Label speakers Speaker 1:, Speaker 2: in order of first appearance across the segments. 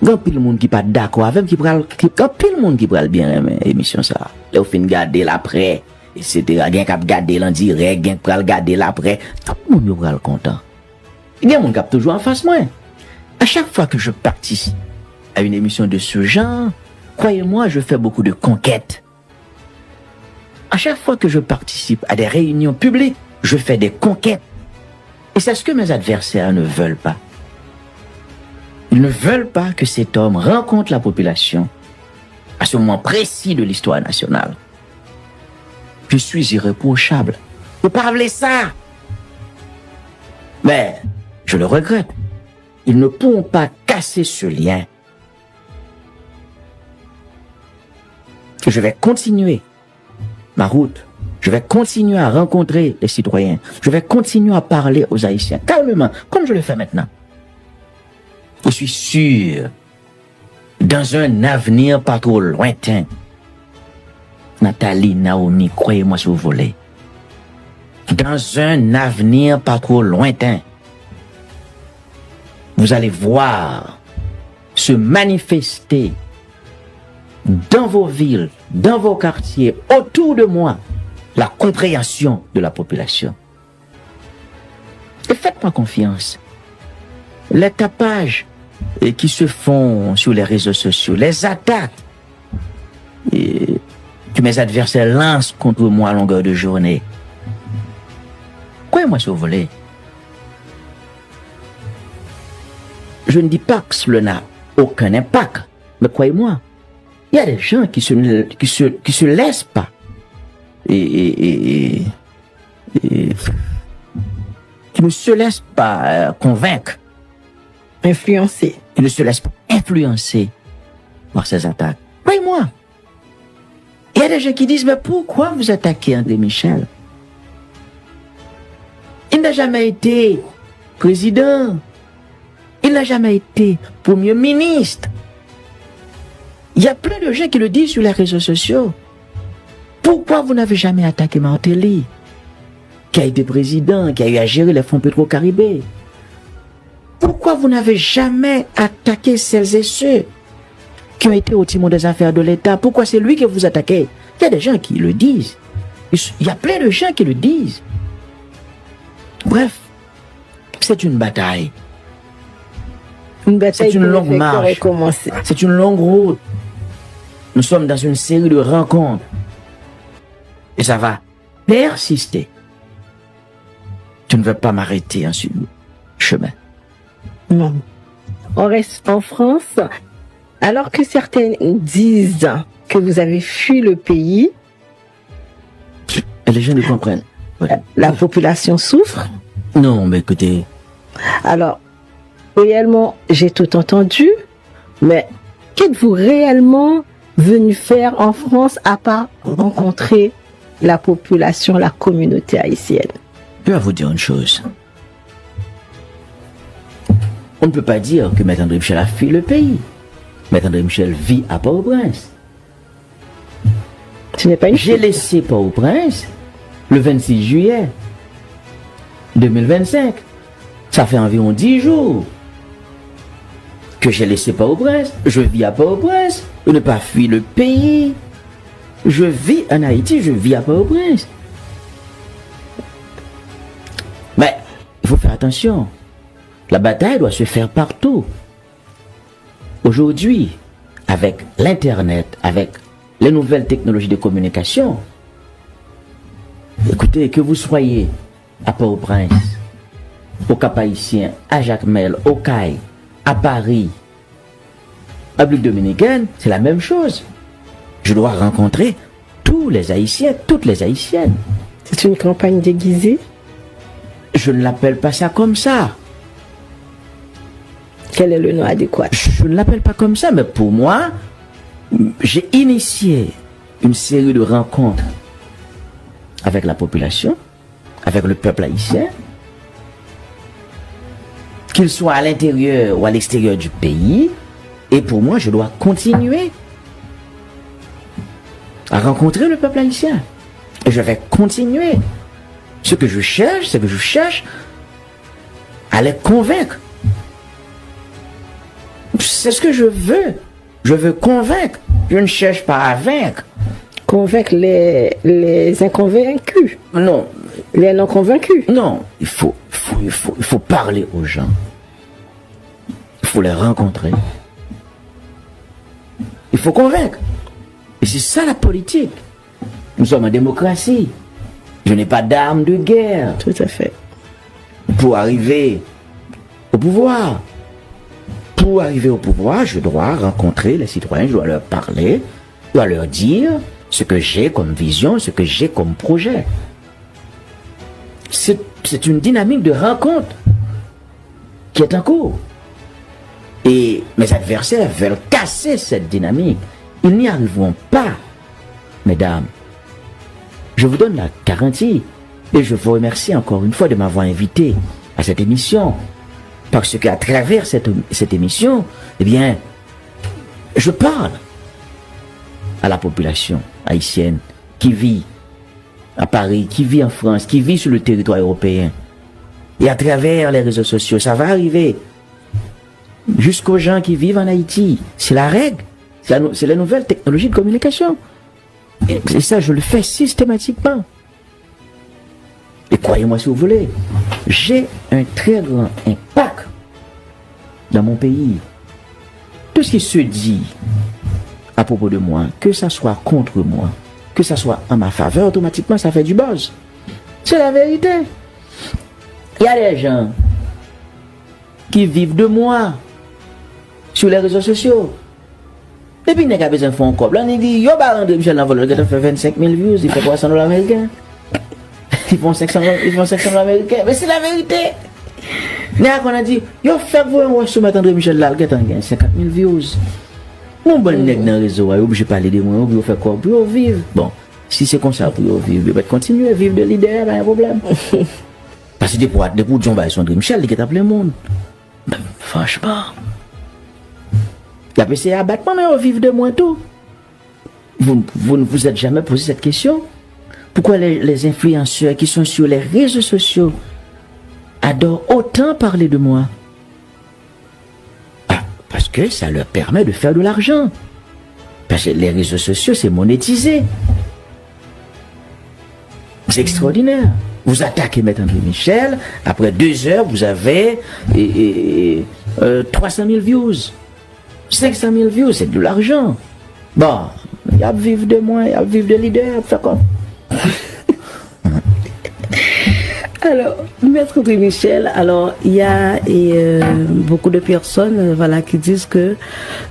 Speaker 1: Grand pile monde qui pas d'accord avec grand pile monde qui pral bien aimer émission ça. Là au fin garder l'après etc. Gen k'ap garder l'en direct, gen pral garder l'après, tout le monde pral content. Gen monde k'ap toujours en face moi. À chaque fois que je participe à une émission de ce genre, croyez-moi, je fais beaucoup de conquêtes. À chaque fois que je participe à des réunions publiques, je fais des conquêtes. Et c'est ce que mes adversaires ne veulent pas. Ils ne veulent pas que cet homme rencontre la population à ce moment précis de l'histoire nationale. Je suis irréprochable. Vous parlez ça. Mais je le regrette. Ils ne pourront pas casser ce lien. Je vais continuer ma route. Je vais continuer à rencontrer les citoyens. Je vais continuer à parler aux Haïtiens calmement, comme je le fais maintenant. Je suis sûr, dans un avenir pas trop lointain, Nathalie, Naomi, croyez-moi si vous voulez, dans un avenir pas trop lointain, vous allez voir se manifester dans vos villes, dans vos quartiers, autour de moi, la compréhension de la population. Et faites-moi confiance. Les tapages qui se font sur les réseaux sociaux, les attaques que mes adversaires lancent contre moi à longueur de journée, croyez-moi si vous voulez, je ne dis pas que cela n'a aucun impact, mais croyez-moi, il y a des gens qui se laissent pas qui ne se laissent pas convaincre,
Speaker 2: influencer,
Speaker 1: qui ne se laissent pas influencer par ces attaques. Croyez-moi, il y a des gens qui disent, mais pourquoi vous attaquez André Michel? Il n'a jamais été président. Il n'a jamais été premier ministre. Il y a plein de gens qui le disent sur les réseaux sociaux. Pourquoi vous n'avez jamais attaqué Martelly, qui a été président, qui a eu à gérer les fonds Petro-Caribé? Pourquoi vous n'avez jamais attaqué celles et ceux qui ont été au timon des affaires de l'État? Pourquoi c'est lui que vous attaquez? Il y a des gens qui le disent. Il y a plein de gens qui le disent. Bref, c'est une bataille. C'est une longue marche. C'est une longue route. Nous sommes dans une série de rencontres. Et ça va persister. Je ne veux pas m'arrêter en ce chemin.
Speaker 2: Non. On reste en France. Alors que certains disent que vous avez fui le pays,
Speaker 1: et les gens ne comprennent. Ouais.
Speaker 2: La population souffre.
Speaker 1: Non, mais écoutez.
Speaker 2: Alors, réellement, j'ai tout entendu, mais qu'êtes-vous réellement venu faire en France à part rencontrer la population, la communauté haïtienne?
Speaker 1: Je vais vous dire une chose. On ne peut pas dire que M. André Michel a fui le pays. M. André Michel vit à Port-au-Prince.
Speaker 2: Ce n'est pas une
Speaker 1: J'ai laissé Port-au-Prince le 26 juillet 2025. Ça fait environ 10 jours que j'ai laissé Port-au-Prince. Je vis à Port-au-Prince. Je n'ai pas fui le pays. Je vis en Haïti, je vis à Port-au-Prince. Mais il faut faire attention. La bataille doit se faire partout. Aujourd'hui, avec l'Internet, avec les nouvelles technologies de communication, écoutez, que vous soyez à Port-au-Prince, au Cap-Haïtien, à Jacmel, au Caille, à Paris, en République dominicaine, c'est la même chose. Je dois rencontrer tous les Haïtiens, toutes les Haïtiennes.
Speaker 2: C'est une campagne déguisée?
Speaker 1: Je ne l'appelle pas ça comme ça.
Speaker 2: Quel est le nom adéquat?
Speaker 1: Je ne l'appelle pas comme ça, mais pour moi, j'ai initié une série de rencontres avec la population, avec le peuple haïtien, qu'il soit à l'intérieur ou à l'extérieur du pays. Et pour moi, je dois continuer à rencontrer le peuple haïtien. Et je vais continuer. Ce que je cherche, c'est que je cherche à les convaincre. c'est ce que je veux. Je veux convaincre. Je ne cherche pas à vaincre.
Speaker 2: Convaincre les inconvaincus.
Speaker 1: Non,
Speaker 2: Les non convaincus.
Speaker 1: non. Il faut parler aux gens. Il faut les rencontrer. Il faut convaincre. Et c'est ça la politique. Nous sommes en démocratie. Je n'ai pas d'armes de guerre
Speaker 2: Tout à fait.
Speaker 1: pour arriver au pouvoir. Pour arriver au pouvoir, je dois rencontrer les citoyens, je dois leur parler, je dois leur dire ce que j'ai comme vision, ce que j'ai comme projet. C'est une dynamique de rencontre qui est en cours. Et mes adversaires veulent casser cette dynamique. Ils n'y arriveront pas, mesdames. Je vous donne la garantie et je vous remercie encore une fois de m'avoir invité à cette émission. Parce qu'à travers cette émission, eh bien, je parle à la population haïtienne qui vit à Paris, qui vit en France, qui vit sur le territoire européen. Et à travers les réseaux sociaux, ça va arriver jusqu'aux gens qui vivent en Haïti. C'est la règle. C'est la nouvelle technologie de communication. Et ça, je le fais systématiquement. Et croyez-moi si vous voulez, j'ai un très grand impact dans mon pays. Tout ce qui se dit à propos de moi, que ça soit contre moi, que ça soit en ma faveur, automatiquement ça fait du buzz. C'est la vérité. Il y a des gens qui vivent de moi sur les réseaux sociaux. Et puis, il n'y a pas besoin de faire un couple. On dit, yo, bah, André Michel Nanvolo, il fait 25 000 views, il fait 300 $ américains. Ils font 500 $ américains. Mais c'est la vérité. Nous on a dit, yo, faites-vous un soumettre André Michel là, il a 50 000 views. Mon bon nègre dans le réseau, il est obligé de parler de moi, il fait quoi? Pour vivre. Bon, si c'est comme ça pour vivre, il va continuer à vivre de leader, pas un problème. Parce que depuis John Baye, André Michel, il est appelé le monde. Ben, franchement. Il a essayé à battre, mais on vit de moins tout. Vous ne vous êtes jamais posé cette question? Pourquoi les influenceurs qui sont sur les réseaux sociaux adorent autant parler de moi? Ah, parce que ça leur permet de faire de l'argent. Parce que les réseaux sociaux, c'est monétisé. C'est extraordinaire. Vous attaquez Maître André Michel, après 2 heures, vous avez 300 000 views. 500 000 views, c'est de l'argent. Bon, il y a vivre de moi, il y a vivre de leader, faire quoi?
Speaker 2: Alors, Maître André Michel, alors il y a beaucoup de personnes voilà, qui disent que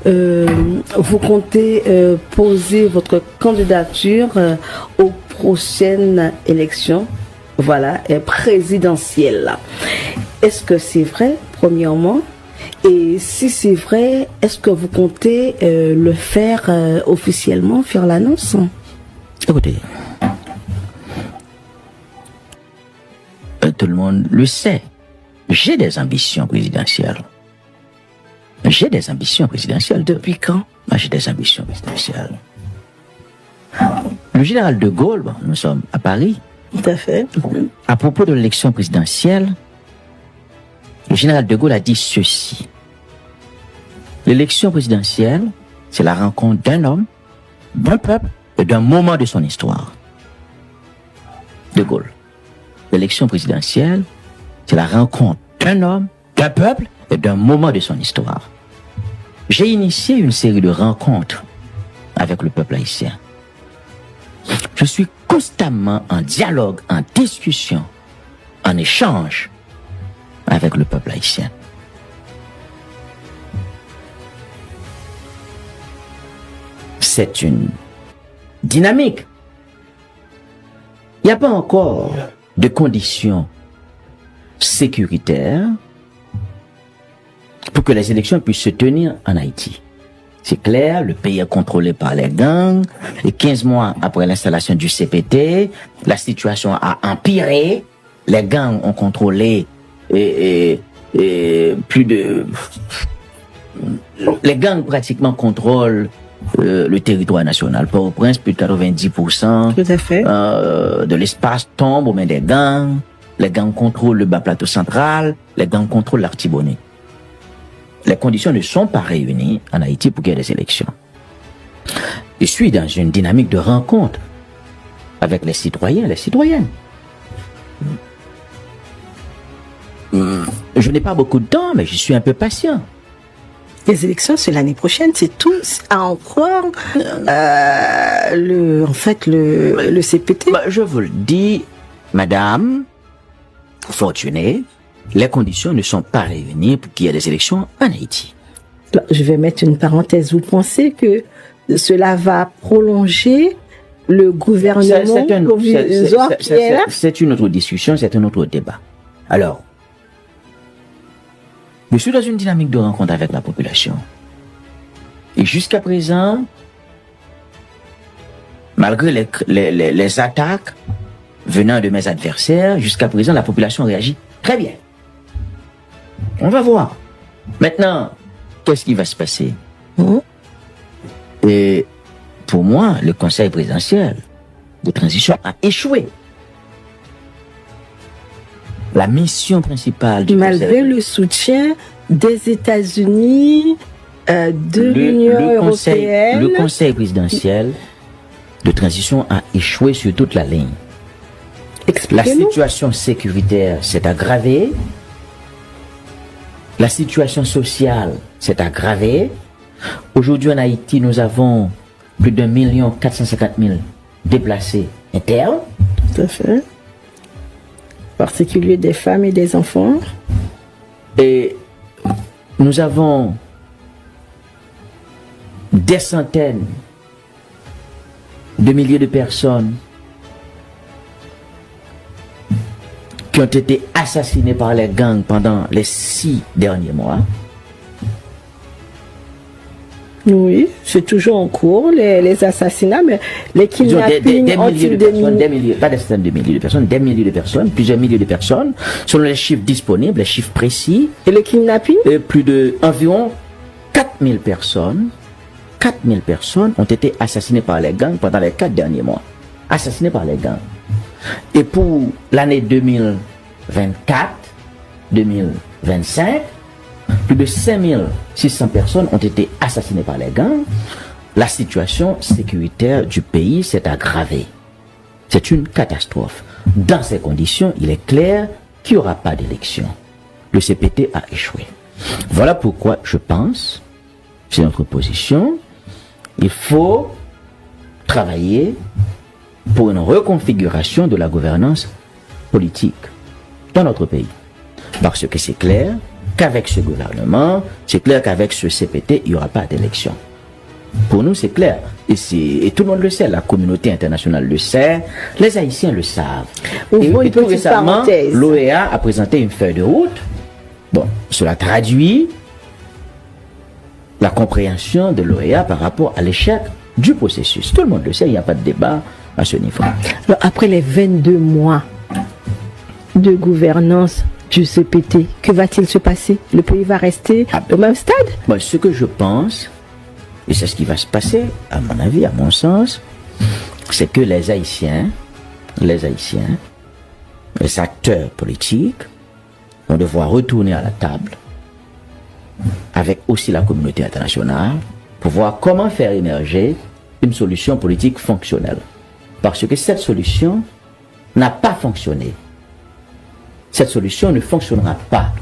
Speaker 2: vous comptez poser votre candidature aux prochaines élections présidentielles. Est-ce que c'est vrai, premièrement? Et si c'est vrai, est-ce que vous comptez le faire officiellement, faire l'annonce?
Speaker 1: Écoutez, tout le monde le sait. J'ai des ambitions présidentielles. J'ai des ambitions présidentielles.
Speaker 2: Depuis quand?
Speaker 1: Moi, j'ai des ambitions présidentielles. Le général de Gaulle, bon, nous sommes à Paris.
Speaker 2: Tout à fait.
Speaker 1: À propos de l'élection présidentielle, le général de Gaulle a dit ceci. L'élection présidentielle, c'est la rencontre d'un homme, d'un peuple et d'un moment de son histoire. De Gaulle. L'élection présidentielle, c'est la rencontre d'un homme, d'un peuple et d'un moment de son histoire. J'ai initié une série de rencontres avec le peuple haïtien. Je suis constamment en dialogue, en discussion, en échange avec le peuple haïtien. C'est une dynamique. Il n'y a pas encore de conditions sécuritaires pour que les élections puissent se tenir en Haïti. C'est clair, le pays est contrôlé par les gangs, et 15 mois après l'installation du CPT, la situation a empiré, les gangs ont contrôlé les gangs pratiquement contrôlent le territoire national. Port-au-Prince, plus de 90%
Speaker 2: Tout à fait.
Speaker 1: De l'espace tombe aux mains des gangs. Les gangs contrôlent le bas plateau central. Les gangs contrôlent l'Artibonite. les conditions ne sont pas réunies en Haïti pour qu'il y ait des élections. Je suis dans une dynamique de rencontre avec les citoyens et les citoyennes. Je n'ai pas beaucoup de temps, mais je suis un peu patient.
Speaker 2: Les élections, c'est l'année prochaine, c'est tout à en croire. Le CPT.
Speaker 1: Bah, je vous le dis, madame, fortunée, les conditions ne sont pas réunies pour qu'il y ait des élections en Haïti.
Speaker 2: Je vais mettre une parenthèse. Vous pensez que cela va prolonger le gouvernement provisoire qui est là?
Speaker 1: C'est une autre discussion, c'est un autre débat. Alors, je suis dans une dynamique de rencontre avec la population. Et jusqu'à présent, malgré les attaques venant de mes adversaires, jusqu'à présent, la population réagit très bien. On va voir. Maintenant, qu'est-ce qui va se passer? Et pour moi, le conseil présidentiel de transition a échoué. La mission principale du
Speaker 2: malgré le soutien des États-Unis, de l'Union européenne.
Speaker 1: Le conseil présidentiel de transition a échoué sur toute la ligne. La situation sécuritaire s'est aggravée. La situation sociale s'est aggravée. Aujourd'hui en Haïti, nous avons plus d'1 450 000 déplacés internes.
Speaker 2: Tout à fait. En particulier des femmes et des enfants.
Speaker 1: Et nous avons des centaines de milliers de personnes qui ont été assassinées par les gangs pendant les 6 derniers mois.
Speaker 2: Oui, c'est toujours en cours, les assassinats, mais les kidnappings
Speaker 1: des milliers, pas des centaines de milliers de personnes, des milliers de personnes, plusieurs milliers de personnes, selon les chiffres disponibles, les chiffres précis.
Speaker 2: Et le kidnapping?
Speaker 1: Plus de environ 4000 personnes ont été assassinées par les gangs pendant les 4 derniers mois. Assassinées par les gangs. Et pour l'année 2024, 2025, plus de 5600 personnes ont été assassinées par les gangs. La situation sécuritaire du pays s'est aggravée. C'est une catastrophe. Dans ces conditions, il est clair qu'il n'y aura pas d'élection. Le CPT a échoué. Voilà pourquoi je pense, c'est notre position, il faut travailler pour une reconfiguration de la gouvernance politique dans notre pays. Parce que c'est clair qu'avec ce gouvernement, c'est clair qu'avec ce CPT, il n'y aura pas d'élection. Pour nous, c'est clair. Et tout le monde le sait, la communauté internationale le sait, les Haïtiens le savent. Et tout récemment, l'OEA a présenté une feuille de route. Bon, cela traduit la compréhension de l'OEA par rapport à l'échec du processus. Tout le monde le sait, il n'y a pas de débat à ce niveau.
Speaker 2: Alors, après les 22 mois de gouvernance du CPT, que va-t-il se passer? Le pays va rester au même stade?
Speaker 1: Bon, ce que je pense, et c'est ce qui va se passer, à mon avis, à mon sens, c'est que les Haïtiens, les acteurs politiques, vont devoir retourner à la table avec aussi la communauté internationale pour voir comment faire émerger une solution politique fonctionnelle. Parce que cette solution n'a pas fonctionné. Cette solution ne fonctionnera pas.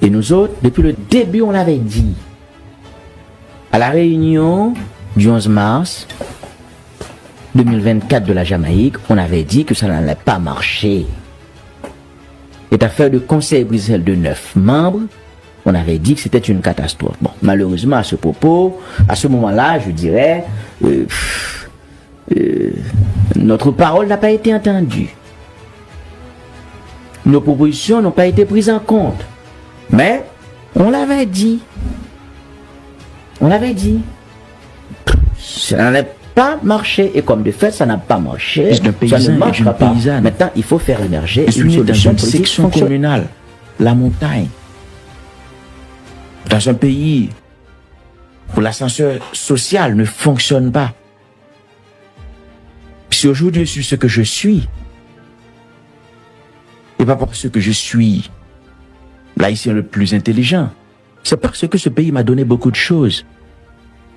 Speaker 1: Et nous autres, depuis le début, on l'avait dit. À la réunion du 11 mars 2024 de la Jamaïque, on avait dit que ça n'allait pas marcher. Cette affaire de conseil présidentiel de 9 membres, on avait dit que c'était une catastrophe. Bon, malheureusement, à ce propos, à ce moment-là, je dirais, notre parole n'a pas été entendue. Nos propositions n'ont pas été prises en compte. Mais, on l'avait dit. On l'avait dit. Ça n'allait pas marcher. Et comme de fait, ça n'a pas marché. Ça ne marchera pas. Maintenant, il faut faire émerger une solution
Speaker 3: dans une section communale, la montagne. Dans un pays où l'ascenseur social ne fonctionne pas. Si aujourd'hui je suis ce que je suis, et pas parce que je suis l'haïtien le plus intelligent, C'est parce que ce pays m'a donné beaucoup de choses.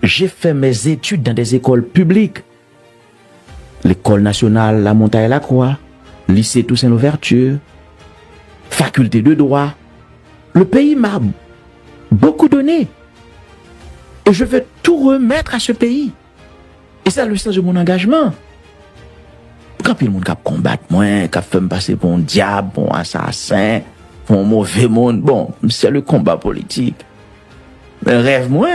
Speaker 3: J'ai fait mes études dans des écoles publiques. L'école nationale La Montagne-la-Croix, lycée Toussaint-Louverture, faculté de droit. Le pays m'a beaucoup donné. Et je veux tout remettre à ce pays. Et c'est le sens de mon engagement. Quand il y a des gens qui combattent moi, qui fait me passer pour un diable, pour un assassin, pour un mauvais monde, bon, c'est le combat politique. Mais le rêve, moi,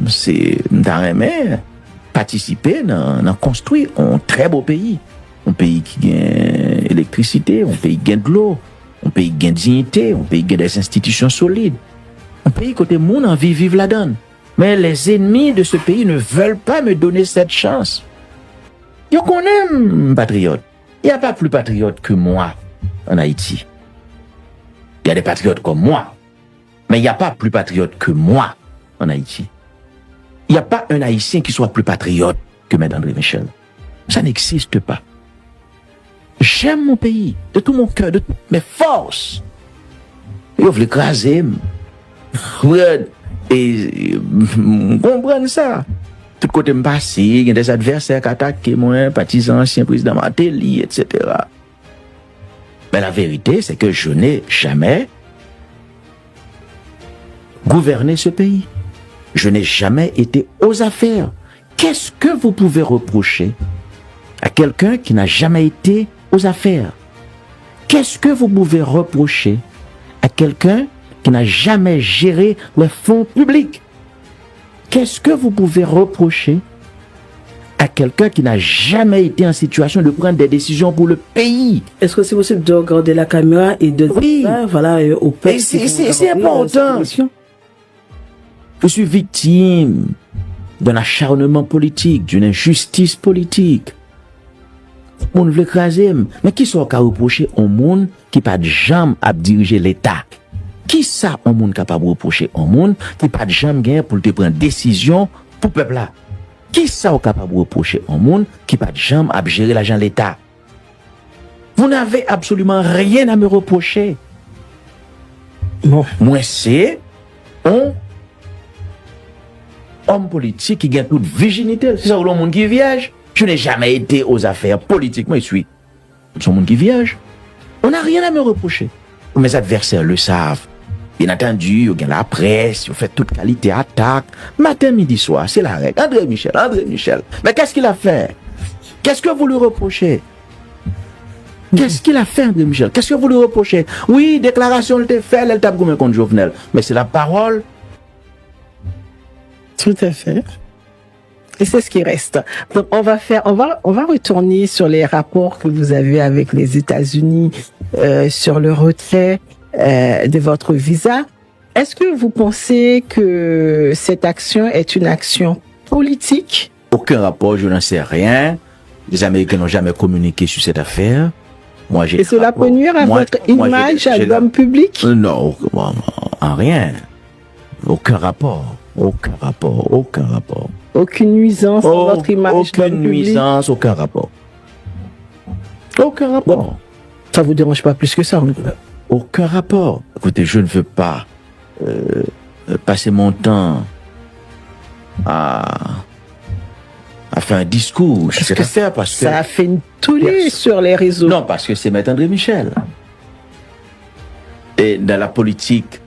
Speaker 3: c'est d'aimer participer dans construire un très beau pays. Un pays qui gagne électricité, un pays qui gagne de l'eau, un pays qui gagne dignité, un pays qui gagne des institutions solides. Un pays côté monde a envie de vivre là-dedans. Mais les ennemis de ce pays ne veulent pas me donner cette chance. Yo connais patriote. Il n'y a pas plus patriote que moi en Haïti. Il y a des patriotes comme moi. Mais il n'y a pas plus patriote que moi en Haïti. Il n'y a pas un Haïtien qui soit plus patriote que M. André Michel. Ça n'existe pas. J'aime mon pays de tout mon cœur, de toutes mes forces. Yo vle écraser. Et comprendre ça. Tout côté me passé, il y a des adversaires qui attaquent moi, partisans, anciens présidents Martelly, etc. Mais la vérité, c'est que je n'ai jamais gouverné ce pays. Je n'ai jamais été aux affaires. Qu'est-ce que vous pouvez reprocher à quelqu'un qui n'a jamais été aux affaires? Qu'est-ce que vous pouvez reprocher à quelqu'un qui n'a jamais géré les fonds publics? Qu'est-ce que vous pouvez reprocher à quelqu'un qui n'a jamais été en situation de prendre des décisions pour le pays?
Speaker 4: Est-ce que c'est possible de regarder la caméra et de
Speaker 3: Oui.
Speaker 4: dire, voilà, au peuple?
Speaker 3: C'est important. Je suis victime d'un acharnement politique, d'une injustice politique. On veut écraser. Mais qui sont qu'à reprocher au monde qui pas de jambe à diriger l'État? Qui ça, un monde capable de reprocher un monde qui pas de jambe gain pour te prendre décision pour peuple là? Qui ça est capable de reprocher un monde qui pas de jambe à gérer l'argent de l'État? Vous n'avez absolument rien à me reprocher.
Speaker 4: Bon.
Speaker 3: Moi, c'est un homme politique qui gagne toute virginité. C'est ça, le monde qui est vierge. Je n'ai jamais été aux affaires politiques. Moi, je suis un monde qui est vierge. On n'a rien à me reprocher. Mes adversaires le savent. Bien entendu, ils ont la presse, ils ont fait toute qualité attaque. Matin, midi, soir, c'est la règle. André Michel. Mais qu'est-ce qu'il a fait? Qu'est-ce que vous lui reprochez? Qu'est-ce qu'il a fait, André Michel? Qu'est-ce que vous lui reprochez? Oui, déclaration, elle t'a fait, elle t'a gommé contre Jovenel. Mais c'est la parole.
Speaker 2: Tout à fait. Et c'est ce qui reste. Donc, on va retourner sur les rapports que vous avez avec les États-Unis, sur le retrait, de votre visa. Est-ce que vous pensez que cette action est une action politique?
Speaker 3: Aucun rapport, je n'en sais rien. Les Américains n'ont jamais communiqué sur cette affaire. Moi, j'ai.
Speaker 2: Et cela peut nuire à votre image à l'homme public?
Speaker 3: Non, en rien. Aucun rapport.
Speaker 2: Aucune nuisance à votre image
Speaker 3: aucune
Speaker 2: d'homme public?
Speaker 3: nuisance, aucun rapport.
Speaker 2: Bon, ça vous dérange pas plus que ça?
Speaker 3: Aucun rapport. Écoutez, je ne veux pas passer mon temps à faire un discours. Je sais pas faire parce que
Speaker 2: ça a fait une tollée sur les réseaux.
Speaker 3: Non, parce que c'est M. André Michel. Et dans la politique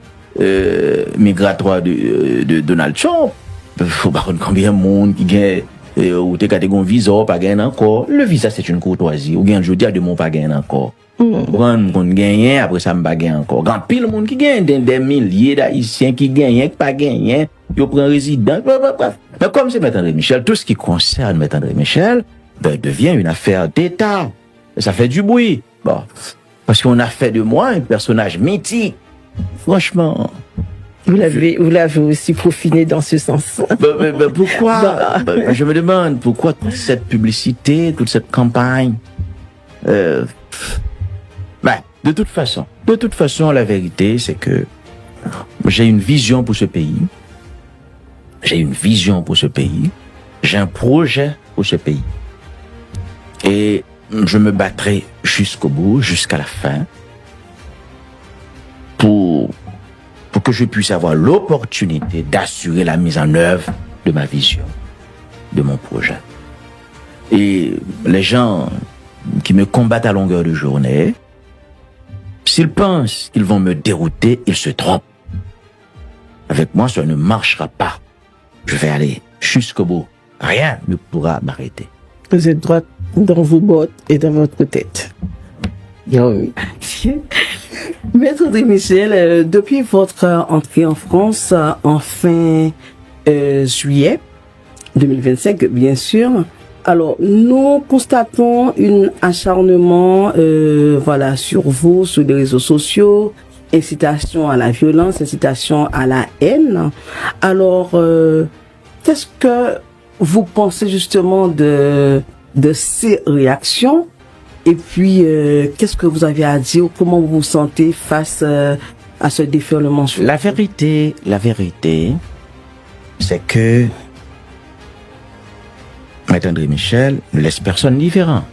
Speaker 3: migratoire de Donald Trump, il faut pas combien de monde qui gagne ou t'es catégorie un visa pas gagne encore. Le visa c'est une courtoisie. Ou gagne jeudi à de mon pas gagne encore. Grand monde gagne après ça me pas gagne encore. Grand pile monde qui gagne des milliers d'haïtiens qui gagnent qui pas gagne, yo prend résident. Mais comme c'est M. André Michel, tout ce qui concerne M. André Michel devient une affaire d'État. Et ça fait du bruit. Bon, parce qu'on a fait de moi un personnage mythique. Franchement.
Speaker 2: Vous l'avez aussi profiné dans ce sens.
Speaker 3: Pourquoi? Je me demande pourquoi toute cette publicité, toute cette campagne. De toute façon, la vérité, c'est que j'ai une vision pour ce pays. J'ai un projet pour ce pays. Et je me battrai jusqu'au bout, jusqu'à la fin, pour pour que je puisse avoir l'opportunité d'assurer la mise en œuvre de ma vision, de mon projet. Et les gens qui me combattent à longueur de journée, s'ils pensent qu'ils vont me dérouter, ils se trompent. Avec moi, ça ne marchera pas. Je vais aller jusqu'au bout. Rien ne pourra m'arrêter.
Speaker 2: Vous êtes droit dans vos bottes et dans votre tête.
Speaker 4: Oui. Maître André Michel, depuis votre entrée en France en fin juillet 2025, bien sûr, alors nous constatons un acharnement voilà, sur vous, sur les réseaux sociaux, incitation à la violence, incitation à la haine. Alors, qu'est-ce que vous pensez justement de ces réactions? Et puis, qu'est-ce que vous avez à dire? Comment vous vous sentez face à ce déferlement?
Speaker 3: La vérité, c'est que Maître André Michel ne laisse personne indifférent.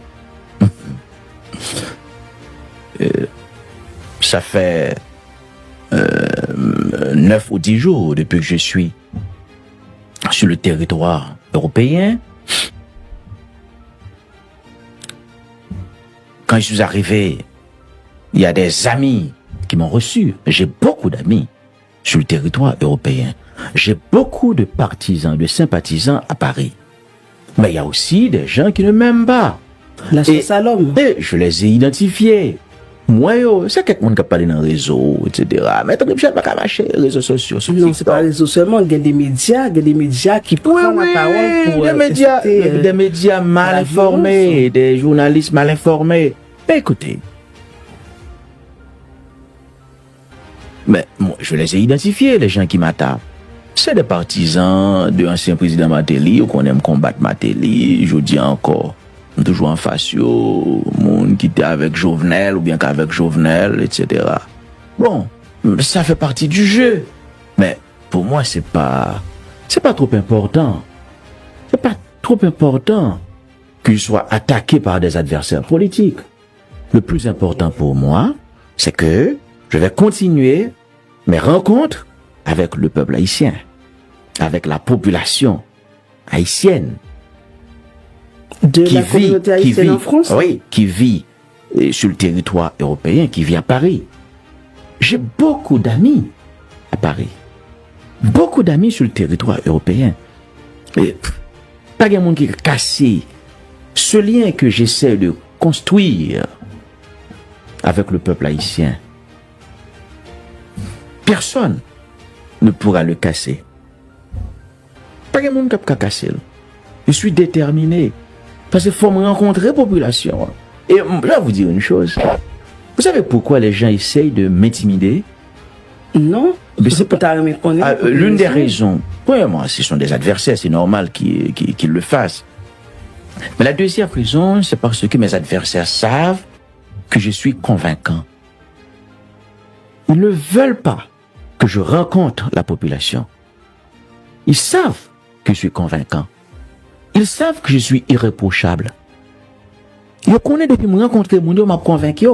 Speaker 3: Ça fait 9 ou 10 jours depuis que je suis sur le territoire européen. Quand je suis arrivé, il y a des amis qui m'ont reçu. J'ai beaucoup d'amis sur le territoire européen. J'ai beaucoup de partisans, de sympathisants à Paris. Mais il y a aussi des gens qui ne m'aiment pas.
Speaker 4: La chasse à l'homme.
Speaker 3: Et je les ai identifiés. Moi, c'est quelqu'un qui a parlé dans le réseau, etc. Mais je ne sais pas marcher les réseaux sociaux.
Speaker 4: Non, c'est pas les réseaux seulement. Il y a des médias qui prennent la parole pour
Speaker 3: des médias mal informés, des journalistes mal informés. Mais écoutez, mais moi, je les ai identifiés, les gens qui m'attaquent. C'est des partisans de l'ancien président Matéli, ou qu'on aime combattre Matéli, je dis encore. Toujours en face, monde qui était avec Jovenel, ou bien qu'avec Jovenel, etc. Bon, ça fait partie du jeu. Mais pour moi, c'est pas trop important. C'est pas trop important que je sois attaqué par des adversaires politiques. Le plus important pour moi, c'est que je vais continuer mes rencontres avec le peuple haïtien, avec la population haïtienne.
Speaker 4: De la communauté haïtienne en France?
Speaker 3: Oui, qui vit sur le territoire européen, qui vit à Paris. J'ai beaucoup d'amis à Paris. Beaucoup d'amis sur le territoire européen. Et, pas de monde qui a cassé ce lien que j'essaie de construire avec le peuple haïtien. Personne ne pourra le casser. Pas de monde qui a cassé. Je suis déterminé. Parce qu'il faut me rencontrer la population. Et je vais vous dire une chose. Vous savez pourquoi les gens essayent de m'intimider?
Speaker 4: Non.
Speaker 3: Mais c'est pas l'une des raisons. Premièrement, ce sont des adversaires, c'est normal qu'ils le fassent. Mais la deuxième raison, c'est parce que mes adversaires savent que je suis convaincant. Ils ne veulent pas que je rencontre la population. Ils savent que je suis convaincant. Ils savent que je suis irréprochable. Ils connaissent depuis me rencontrer, mon Dieu m'a convaincu.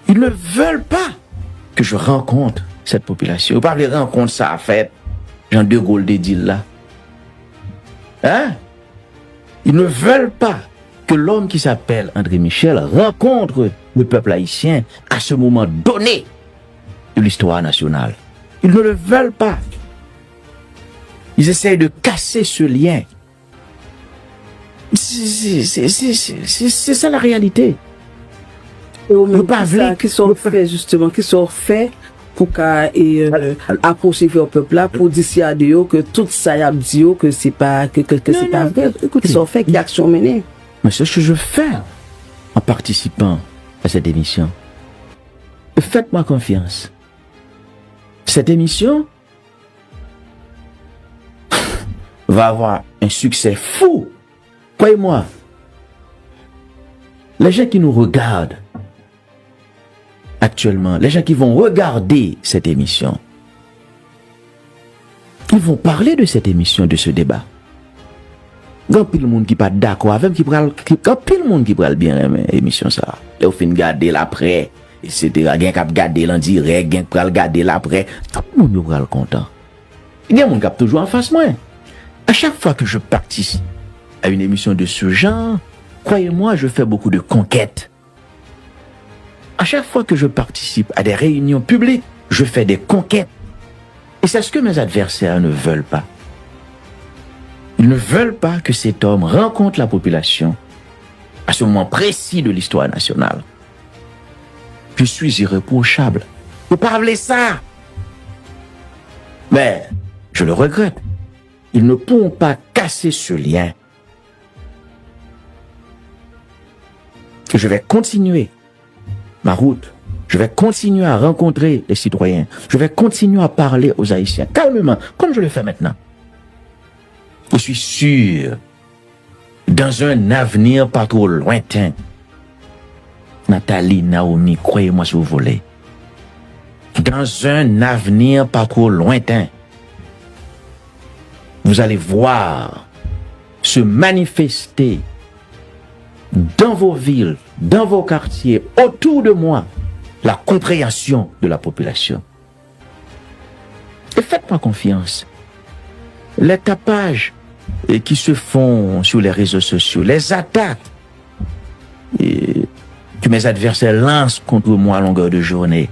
Speaker 3: Ils ne veulent pas que je rencontre cette population. Pas les rencontres, ça a fait Jean de Gaulle des deals là. Hein? Ils ne veulent pas que l'homme qui s'appelle André Michel rencontre le peuple haïtien à ce moment donné de l'histoire nationale. Ils ne le veulent pas. Ils essayent de casser ce lien. C'est ça la réalité.
Speaker 4: Et au même qui sont faits justement, qui sont faits pour approcher le peuple là, pour dissuader que tout ça y a dit que c'est pas c'est pas vrai. Écoutez, qui sont faits, qui actions menées.
Speaker 3: Mais c'est ce que je fais en participant à cette émission. Faites-moi confiance. Cette émission va avoir un succès fou. Croyez-moi. Les gens qui nous regardent actuellement, les gens qui vont regarder cette émission, ils vont parler de cette émission, de ce débat. Il y a le monde qui pas d'accord avec, il y a le monde qui parle bien aimer l'émission ça. Là, au fin garder l'après,
Speaker 1: etc. Gen k'ap gade l'en direct, gen pral gade l'après, tout le monde yo pral content. Il y a mon cap toujours en face moi. À chaque fois que je participe à une émission de ce genre, croyez-moi, je fais beaucoup de conquêtes. À chaque fois que je participe à des réunions publiques, je fais des conquêtes. Et c'est ce que mes adversaires ne veulent pas. Ils ne veulent pas que cet homme rencontre la population à ce moment précis de l'histoire nationale. Je suis irréprochable. Vous parlez ça. Mais je le regrette. Ils ne pourront pas casser ce lien. Je vais continuer ma route. Je vais continuer à rencontrer les citoyens. Je vais continuer à parler aux Haïtiens calmement, comme je le fais maintenant. Je suis sûr, dans un avenir pas trop lointain, Nathalie, Naomi, croyez-moi si vous voulez, dans un avenir pas trop lointain, vous allez voir se manifester dans vos villes, dans vos quartiers, autour de moi, la compréhension de la population. Et faites-moi confiance. Les tapages qui se font sur les réseaux sociaux, les attaques que mes adversaires lancent contre moi à longueur de journée,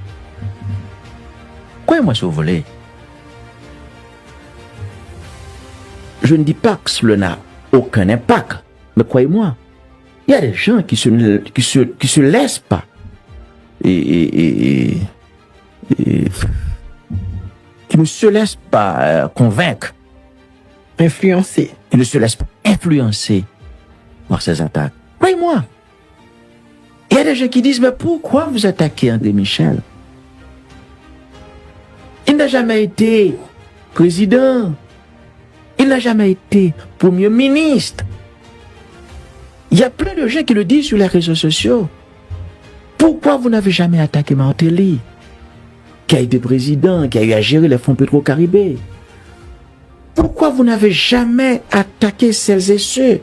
Speaker 1: croyez-moi si vous voulez, je ne dis pas que cela n'a aucun impact, mais croyez-moi, il y a des gens qui se laissent pas et qui ne se laissent pas convaincre,
Speaker 2: Influencé.
Speaker 1: qui ne se laissent pas influencer par ces attaques. Croyez-moi. Il y a des gens qui disent, mais pourquoi vous attaquez André Michel? Il n'a jamais été président. Il n'a jamais été premier ministre. Il y a plein de gens qui le disent sur les réseaux sociaux. Pourquoi vous n'avez jamais attaqué Martelly, qui a été président, qui a eu à gérer les fonds Petro-Caribé? Pourquoi vous n'avez jamais attaqué celles et ceux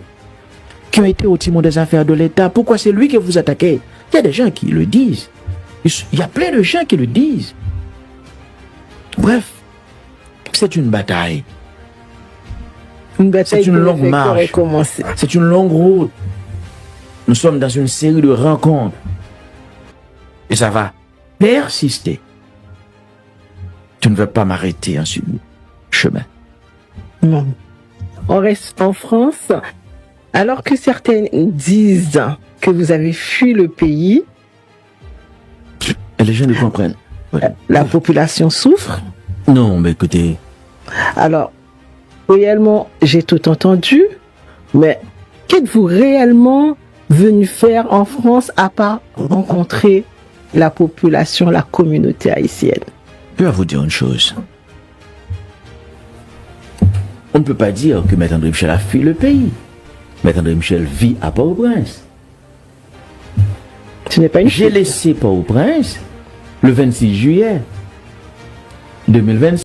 Speaker 1: qui ont été au timon des affaires de l'État? Pourquoi c'est lui que vous attaquez? Il y a des gens qui le disent. Il y a plein de gens qui le disent. Bref, c'est une bataille.
Speaker 2: Une bataille
Speaker 1: C'est une longue marche.
Speaker 2: Commencé.
Speaker 1: C'est une longue route. Nous sommes dans une série de rencontres. Et ça va persister. Tu ne veux pas m'arrêter en ce chemin.
Speaker 2: Non. On reste en France. Alors que certains disent que vous avez fui le pays,
Speaker 1: Et les gens ne comprennent. Ouais.
Speaker 2: la population souffre.
Speaker 1: Non, mais écoutez,
Speaker 2: Alors, réellement, j'ai tout entendu, mais qu'êtes-vous réellement venu faire en France à part rencontrer la population, la communauté haïtienne?
Speaker 1: je vais vous dire une chose. On ne peut pas dire que Maître André Michel a fui le pays. Maître André Michel vit à Port-au-Prince.
Speaker 2: Ce n'est pas une
Speaker 1: J'ai
Speaker 2: fuite.
Speaker 1: laissé Port-au-Prince le 26 juillet 2025.